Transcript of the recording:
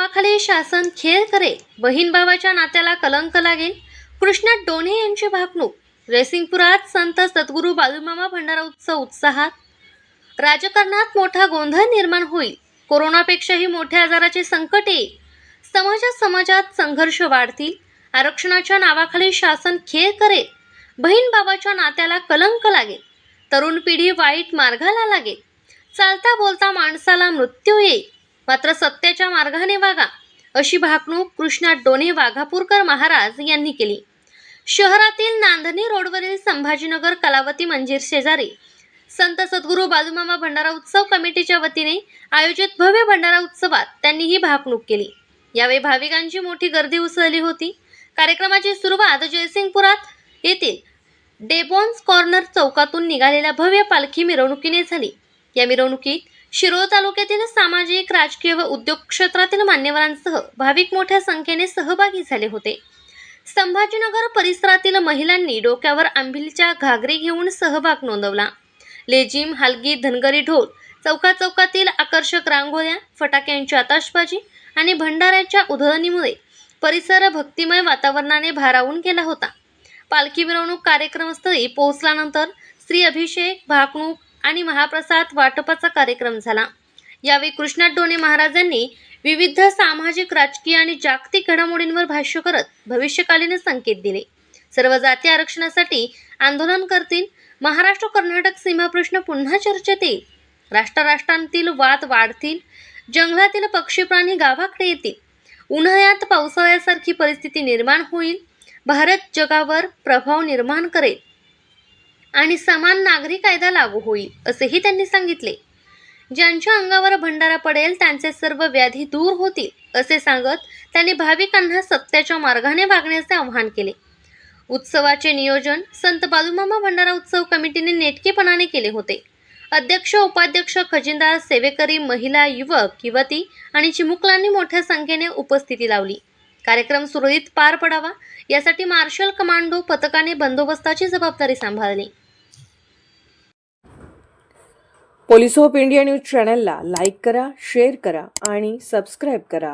नावाखाली शासन खेळ करे, बहीण भावाच्या नात्याला कलंक लागेल. कृष्णा डोणे यांची भाकणूक. जयसिंगपुरात संत सद्गुरू बाळूमामा भंडारा उत्सव उत्साहात. राजकारणात मोठा गोंधळ निर्माण होईल. कोरोनापेक्षाही मोठ्या आजाराचे संकट येईल. समाजात संघर्ष वाढतील. आरक्षणाच्या नावाखाली शासन खेळ करेल. बहीण भावाच्या नात्याला कलंक लागेल. तरुण पिढी वाईट मार्गाला लागेल. चालता बोलता माणसाला मृत्यू येईल. मात्र सत्याच्या मार्गाने वागा, अशी भाकणूक कृष्णा डोणे वाघापूरकर महाराज यांनी केली. शहरातील नांदणी रोडवरील संभाजीनगर कलावती मंदिर शेजारी संत सद्गुरू बाळूमामा भंडारा उत्सव कमिटीच्या वतीने आयोजित भव्य भंडारा उत्सवात त्यांनी ही भाकणूक केली. यावेळी भाविकांची मोठी गर्दी उसळली होती. कार्यक्रमाची सुरुवात जयसिंगपुरात येथील डेबॉन्स कॉर्नर चौकातून निघालेल्या भव्य पालखी मिरवणुकीने झाली. या मिरवणुकीत शिरोळ तालुक्यातील सामाजिक, राजकीय व उद्योग क्षेत्रातील मान्यवरांसह भाविक मोठ्या संख्येने सहभागी झाले होते. संभाजीनगर परिसरातील महिलांनी डोक्यावर आंबिलच्या घागरी घेऊन सहभाग नोंदवला. लेझिम, हलगी, धनगरी ढोल, चौकातील आकर्षक रांगोळ्या, फटाक्यांची आतषबाजी आणि भंडाऱ्याच्या उधळणीमुळे परिसर भक्तिमय वातावरणाने भारावून गेला होता. पालखी मिरवणूक कार्यक्रमस्थळी पोहोचल्यानंतर श्री अभिषेक, भाकणूक आणि महाप्रसाद वाटपाचा कार्यक्रम झाला. यावेळी कृष्णा डोणे महाराजांनी विविध सामाजिक, राजकीय आणि जागतिक घडामोडींवर भाष्य करत भविष्यकालीन संकेत दिले. सर्व जाती आरक्षणासाठी आंदोलन करतील. महाराष्ट्र कर्नाटक सीमा प्रश्न पुन्हा चर्चेत येईल. राष्ट्रांतील वाद वाढतील. जंगलातील पक्षी प्राणी गावाकडे येतील. उन्हाळ्यात पावसाळ्यासारखी परिस्थिती निर्माण होईल. भारत जगावर प्रभाव निर्माण करेल आणि समान नागरी कायदा लागू होईल, असेही त्यांनी सांगितले. ज्यांच्या अंगावर भंडारा पडेल त्यांचे सर्व व्याधी दूर होतील, असे सांगत त्यांनी भाविकांना सत्याच्या मार्गाने वागण्याचे आवाहन केले. उत्सवाचे नियोजन संत बाळूमामा भंडारा उत्सव कमिटीने नेटकेपणाने केले होते. अध्यक्ष, उपाध्यक्ष, खजिनदार, सेवेकरी, महिला, युवक, युवती आणि चिमुकल्यांनी मोठ्या संख्येने उपस्थिती लावली. कार्यक्रम सुरळीत पार पडावा यासाठी मार्शल कमांडो पथकाने बंदोबस्ताची जबाबदारी सांभाळली. पोलीस ऑफ इंडिया न्यूज चॅनलला लाईक करा, शेअर करा आणि सबस्क्राईब करा.